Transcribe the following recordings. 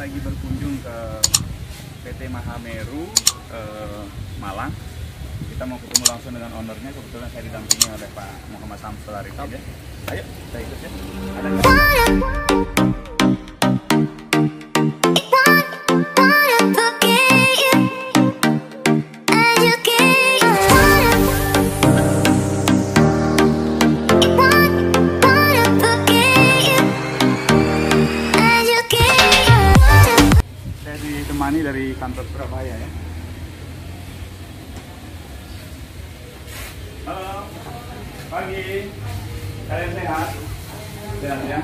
lagi berkunjung ke PT Mahameru Malang. Kita mau ketemu langsung dengan ownernya. Kebetulan saya didampingi oleh Pak Muhammad Samsul Arifin ya. Ayo kita ikut ya. Ada ditemani dari kantor Surabaya ya. Halo, pagi. Kalian sehat? Sehat ya.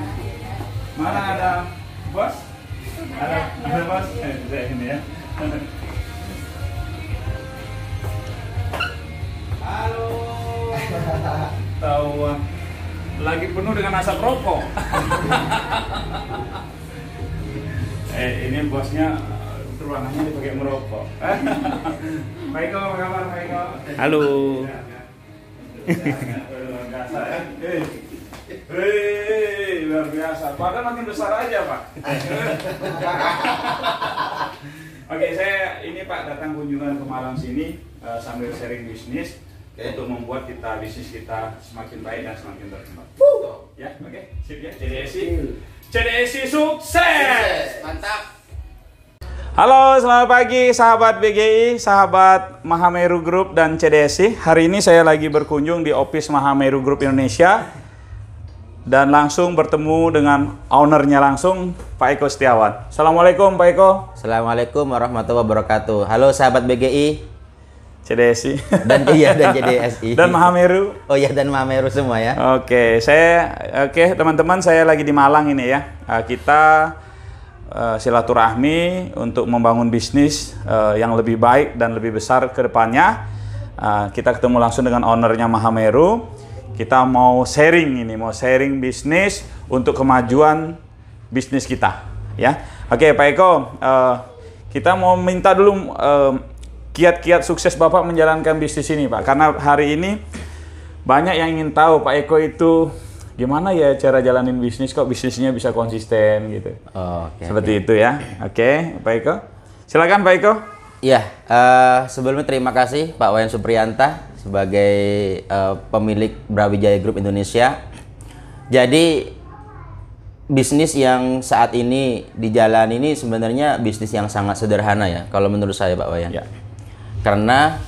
Mana ada bos? Ada bos? Saya ini ya. Halo. Tahu lagi penuh dengan asap rokok. Ini bosnya ruangannya dipakai merokok. Pak Eko, apa kabar Pak Eko? Halo. Luar biasa ya. Luar biasa. Padahal makin besar aja Pak. Oke, saya ini Pak datang kunjungan ke Malang sini sambil sharing bisnis untuk membuat bisnis kita semakin baik dan semakin berkembang. Ya, oke, sip ya. CDSI sukses! Mantap. Halo, selamat pagi sahabat BGI, sahabat Mahameru Group dan CDSI. Hari ini saya lagi berkunjung di office Mahameru Group Indonesia dan langsung bertemu dengan ownernya langsung, Pak Eko Setiawan. Assalamualaikum Pak Eko. Assalamualaikum warahmatullahi wabarakatuh. Halo sahabat BGI, CDSI dan CDSI dan Mahameru. Oh ya, dan Mahameru semua ya. Oke, teman-teman, saya lagi di Malang ini ya. Kita silaturahmi untuk membangun bisnis yang lebih baik dan lebih besar ke depannya. Kita ketemu langsung dengan ownernya Mahameru. Kita mau sharing bisnis untuk kemajuan bisnis kita ya. Oke Pak Eko, kita mau minta dulu kiat-kiat sukses Bapak menjalankan bisnis ini Pak, karena hari ini banyak yang ingin tahu Pak Eko itu gimana ya cara jalanin bisnis, kok bisnisnya bisa konsisten gitu. Seperti itu ya. Oke, Pak Eko. Silakan Pak Eko. Iya, sebelumnya terima kasih Pak Wayan Supriyanta sebagai pemilik Brawijaya Group Indonesia. Jadi bisnis yang saat ini dijalani ini sebenarnya bisnis yang sangat sederhana ya, kalau menurut saya Pak Wayan. Ya. Karena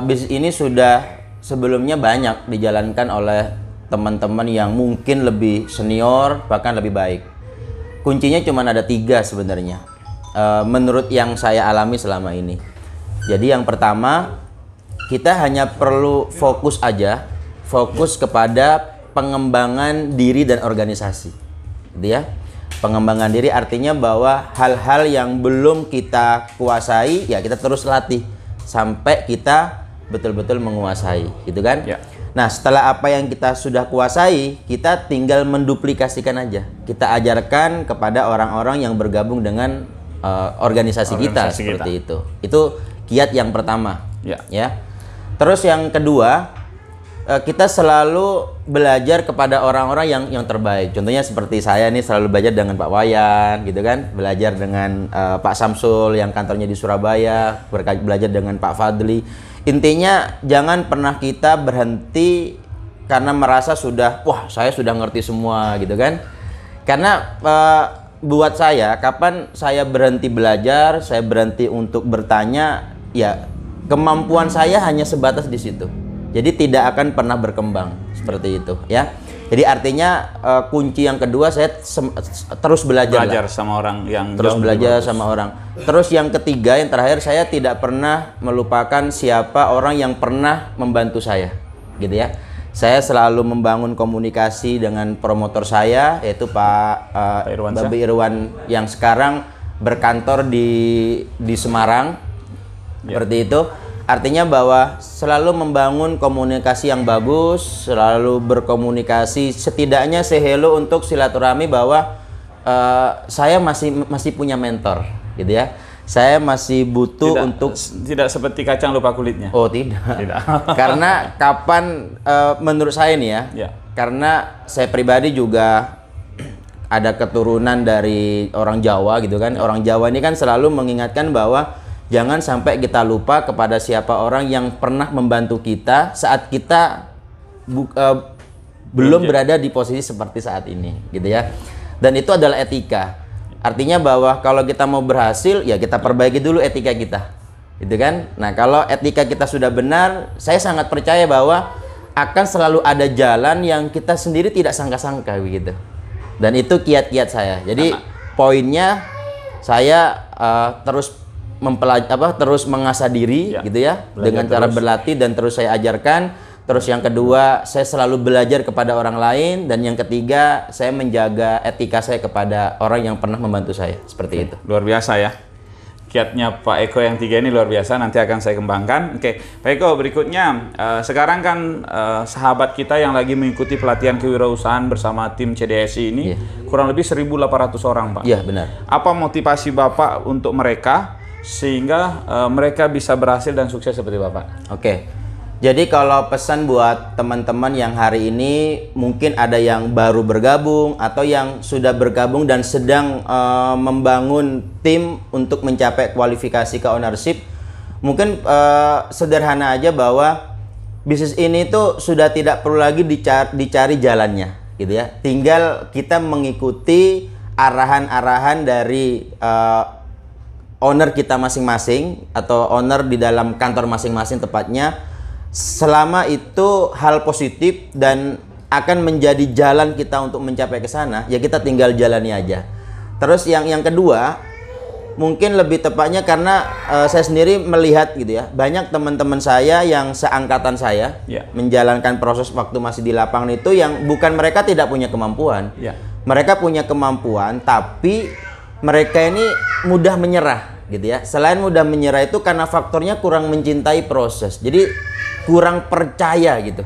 bisnis ini sudah sebelumnya banyak dijalankan oleh teman-teman yang mungkin lebih senior, bahkan lebih baik. Kuncinya cuma ada 3 sebenarnya, menurut yang saya alami selama ini. Jadi yang pertama, kita hanya perlu fokus kepada pengembangan diri dan organisasi, gitu ya. Pengembangan diri artinya bahwa hal-hal yang belum kita kuasai ya kita terus latih sampai kita betul-betul menguasai, gitu kan? Ya. Nah, setelah apa yang kita sudah kuasai, kita tinggal menduplikasikan aja. Kita ajarkan kepada orang-orang yang bergabung dengan organisasi kita seperti itu. Itu kiat yang pertama, ya. Terus yang kedua, kita selalu belajar kepada orang-orang yang terbaik. Contohnya seperti saya nih selalu belajar dengan Pak Wayan, gitu kan? Belajar dengan Pak Samsul yang kantornya di Surabaya, belajar dengan Pak Fadli. Intinya jangan pernah kita berhenti karena merasa saya sudah ngerti semua, gitu kan? Karena buat saya, kapan saya berhenti belajar, saya berhenti untuk bertanya, ya kemampuan saya hanya sebatas di situ. Jadi tidak akan pernah berkembang seperti itu, ya. Jadi artinya kunci yang kedua, saya terus belajar sama orang yang terus belajar sama orang. Terus yang ketiga, yang terakhir, saya tidak pernah melupakan siapa orang yang pernah membantu saya, gitu ya. Saya selalu membangun komunikasi dengan promotor saya, yaitu Pak Babi Irwan yang sekarang berkantor di Semarang, seperti itu. Artinya bahwa selalu membangun komunikasi yang bagus, selalu berkomunikasi, setidaknya say hello untuk silaturahmi bahwa saya masih punya mentor, gitu ya. Saya masih butuh tidak seperti kacang lupa kulitnya. Oh tidak. Karena kapan menurut saya nih ya, karena saya pribadi juga ada keturunan dari orang Jawa gitu kan. Orang Jawa ini kan selalu mengingatkan bahwa jangan sampai kita lupa kepada siapa orang yang pernah membantu kita saat kita belum berada di posisi seperti saat ini, gitu ya. Dan itu adalah etika. Artinya bahwa kalau kita mau berhasil, ya kita perbaiki dulu etika kita, gitu kan. Nah, kalau etika kita sudah benar, saya sangat percaya bahwa akan selalu ada jalan yang kita sendiri tidak sangka-sangka, begitu. Dan itu kiat-kiat saya. Jadi poinnya saya terus terus mengasah diri, gitu ya, dengan cara berlatih dan terus saya ajarkan. Terus yang kedua, saya selalu belajar kepada orang lain, dan yang ketiga, saya menjaga etika saya kepada orang yang pernah membantu saya, seperti itu. Luar biasa ya. Kiatnya Pak Eko yang 3 ini luar biasa, nanti akan saya kembangkan. Oke, Pak Eko, berikutnya sekarang kan sahabat kita yang lagi mengikuti pelatihan kewirausahaan bersama tim CDSI ini kurang lebih 1.800 orang, Pak. Iya, benar. Apa motivasi Bapak untuk mereka sehingga mereka bisa berhasil dan sukses seperti Bapak? Oke. Jadi kalau pesan buat teman-teman yang hari ini mungkin ada yang baru bergabung atau yang sudah bergabung dan sedang membangun tim untuk mencapai kualifikasi ke ownership, mungkin sederhana aja bahwa bisnis ini tuh sudah tidak perlu lagi dicari jalannya, gitu ya. Tinggal kita mengikuti arahan-arahan dari owner kita masing-masing atau owner di dalam kantor masing-masing tepatnya. Selama itu hal positif dan akan menjadi jalan kita untuk mencapai ke sana, ya kita tinggal jalani aja. Terus yang kedua, mungkin lebih tepatnya karena saya sendiri melihat gitu ya, banyak teman-teman saya yang seangkatan saya menjalankan proses waktu masih di lapangan itu yang bukan mereka tidak punya kemampuan. Mereka punya kemampuan, tapi mereka ini mudah menyerah gitu ya. Selain mudah menyerah itu karena faktornya kurang mencintai proses. Jadi kurang percaya gitu,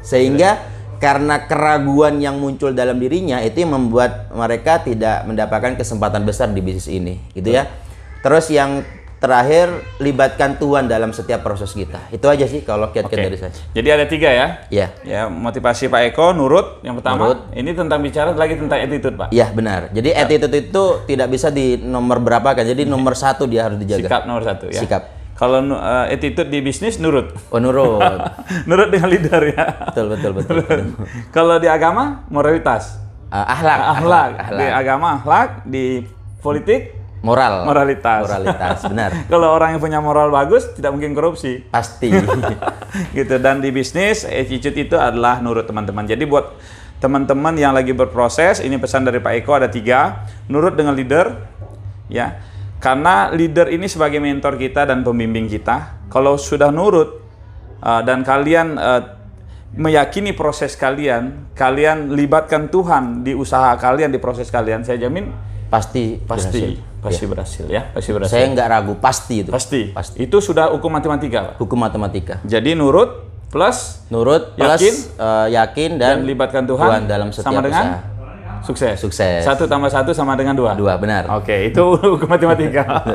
sehingga karena keraguan yang muncul dalam dirinya itu yang membuat mereka tidak mendapatkan kesempatan besar di bisnis ini, gitu ya. Terus yang terakhir, libatkan Tuhan dalam setiap proses kita. Itu aja sih kalau kiat-kiat dari saya. Jadi ada 3 ya? Iya. Ya, motivasi Pak Eko, nurut yang pertama. Nurut. Ini tentang bicara lagi tentang attitude, Pak. Iya, benar. Jadi attitude itu tidak bisa di nomor berapa kan. Jadi nomor 1 dia harus dijaga. Sikap nomor 1 ya. Sikap. Kalau attitude di bisnis nurut. Oh, nurut. Nurut dengan leader ya. Betul. Kalau di agama moralitas. Akhlak. Di agama akhlak, di politik moralitas. Benar. Kalau orang yang punya moral bagus tidak mungkin korupsi. Pasti. Gitu. Dan di bisnis attitude itu adalah nurut, teman-teman. Jadi buat teman-teman yang lagi berproses, ini pesan dari Pak Eko ada 3. Nurut dengan leader, ya. Karena leader ini sebagai mentor kita dan pembimbing kita. Kalau sudah nurut dan kalian meyakini proses kalian libatkan Tuhan di usaha kalian, di proses kalian, saya jamin pasti berhasil ya. Pasti berhasil. Saya nggak ragu, pasti itu. Pasti. Itu sudah hukum matematika, Pak. Hukum matematika. Jadi nurut plus yakin dan libatkan Tuhan dalam setiap sama dengan usaha. Sukses. 1 tambah 1 sama dengan 2. 2, benar. Oke, itu hukum matematika.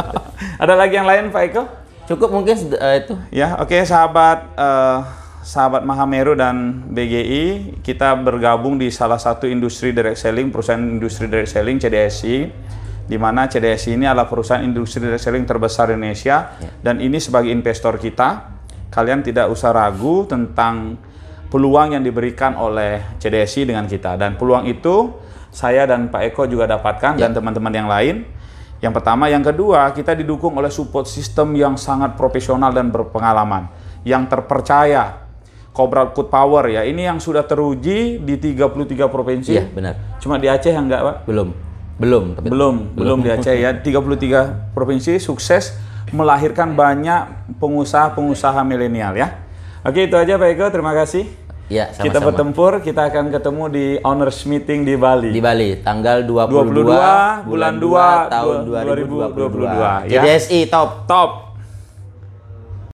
Ada lagi yang lain, Pak Eko? Cukup mungkin itu. Ya, oke, sahabat Mahameru dan BGI, kita bergabung di salah satu industri direct selling, perusahaan industri direct selling CDSI, di mana CDSI ini adalah perusahaan industri direct selling terbesar di Indonesia, dan ini sebagai investor kita, kalian tidak usah ragu tentang peluang yang diberikan oleh CDSI dengan kita, dan peluang itu saya dan Pak Eko juga dapatkan dan teman-teman yang lain. Yang pertama, yang kedua, kita didukung oleh support system yang sangat profesional dan berpengalaman, yang terpercaya. Cobra Code Power ya, ini yang sudah teruji di 33 provinsi. Iya, benar. Cuma di Aceh yang enggak, Pak? Belum di Aceh ya. 33 provinsi sukses melahirkan banyak pengusaha milenial ya. Oke, itu aja Pak Eko, terima kasih. Ya, sama-sama. Kita bertempur, kita akan ketemu di Owners Meeting di Bali. Di Bali, tanggal 22 bulan 2 tahun 2022. Ya. JDSI top.